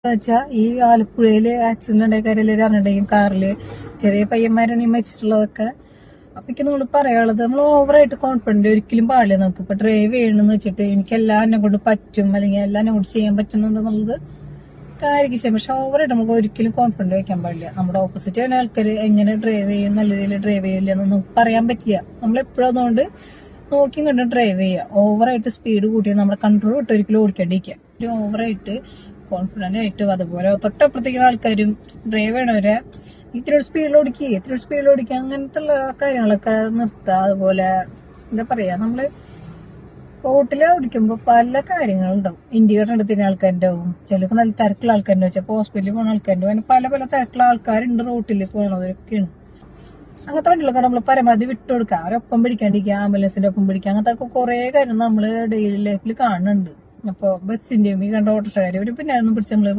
വെച്ചാ ഈ ആലപ്പുഴയില് ആക്സിഡന്റ് ഉണ്ടായ കാര്യമെല്ലാം അറിഞ്ഞിട്ടുണ്ടെങ്കിൽ കാറില് ചെറിയ പയ്യന്മാരാണ് ഈ മരിച്ചിട്ടുള്ളതൊക്കെ. അപ്പൊ നമ്മൾ പറയാനുള്ളത്, നമ്മൾ ഓവറായിട്ട് കോൺഫിഡന്റ് ഒരിക്കലും പാടില്ല. നമുക്ക് ഇപ്പൊ ഡ്രൈവ് ചെയ്യണമെന്ന് വെച്ചിട്ട് എനിക്ക് എല്ലാം എന്നെ കൊണ്ട് പറ്റും അല്ലെങ്കിൽ എല്ലാം എന്നെ കൊണ്ട് ചെയ്യാൻ പറ്റുന്നുണ്ടെന്നുള്ളത് കാര്യക്ക് ചെയ്യാം. പക്ഷെ ഓവറായിട്ട് നമുക്ക് ഒരിക്കലും കോൺഫിഡന്റ് വെക്കാൻ പാടില്ല. നമ്മുടെ ഓപ്പോസിറ്റ് വരുന്ന ആൾക്കാർ എങ്ങനെ ഡ്രൈവ് ചെയ്യും, നല്ല രീതിയിൽ ഡ്രൈവ് ചെയ്യില്ല എന്നൊന്നും പറയാൻ പറ്റില്ല. നമ്മളെപ്പോഴും അതുകൊണ്ട് നോക്കി കണ്ട് ഡ്രൈവ് ചെയ്യുക. ഓവറായിട്ട് സ്പീഡ് കൂട്ടി നമ്മുടെ കൺട്രോൾ വിട്ട് ഒരിക്കലും ഓടിക്കാണ്ടിരിക്കുക. ഓവറായിട്ട് കോൺഫിഡന്റ് ആയിട്ടും അതുപോലെ തൊട്ടപ്പുറത്തേക്കുള്ള ആൾക്കാരും ഡ്രൈവ് ചെയ്യണവരെ ഇത്തിരി സ്പീഡിൽ ഓടിക്കുക അങ്ങനത്തെ ഉള്ള കാര്യങ്ങളൊക്കെ നിർത്തുക. അതുപോലെ എന്താ പറയാ, നമ്മള് റോട്ടിൽ ഓടിക്കുമ്പോൾ പല കാര്യങ്ങളുണ്ടാവും. ഇൻഡിക്കേറ്റർ എടുത്തിരുന്ന ആൾക്കാരുണ്ടാവും, ചിലപ്പോൾ നല്ല തിരക്കുള്ള ആൾക്കാരുണ്ടാവും, ചിലപ്പോൾ ഹോസ്പിറ്റലിൽ പോകുന്ന ആൾക്കാരുണ്ടാവും. അങ്ങനെ പല പല തിരക്കുള്ള ആൾക്കാരുണ്ട് റോട്ടിൽ പോണവരൊക്കെയാണ്. അങ്ങനത്തെ വണ്ടികളൊക്കെ നമ്മൾ പരമാവധി വിട്ടുകൊടുക്കുക. അവരൊപ്പം പിടിക്കാണ്ടിരിക്കുക, ആംബുലൻസിന്റെ ഒപ്പം പിടിക്കുക. അങ്ങനത്തെ കുറെ കാര്യം നമ്മൾ ഡെയിലി ലൈഫിൽ കാണുന്നുണ്ട്. അപ്പോൾ ബസ്സിന്റെയും ഈ കണ്ട ഓട്ടോറിക്ഷക്കാരും ഒരു പിന്നെ പിടിച്ച് നമ്മള്